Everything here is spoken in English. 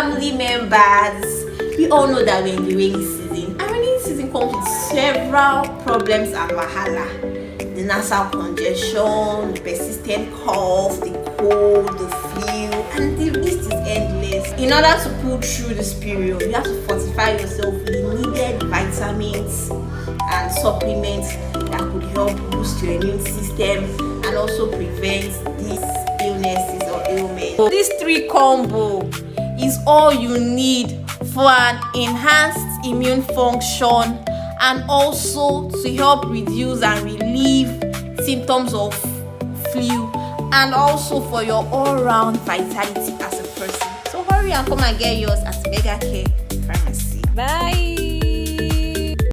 family members. We all know that we're in the rainy season, and rainy season comes with several problems and wahala. The nasal congestion, the persistent cough, the cold, the flu, and the list is endless. In order to pull through this period, you have to fortify yourself with the needed vitamins and supplements that could help boost your immune system and also prevent these illnesses or ailments. So this 3 combo is all you need for an enhanced immune function and also to help reduce and relieve symptoms of flu and also for your all-round vitality as a person. So hurry and come and get yours at Megacare Pharmacy. Bye.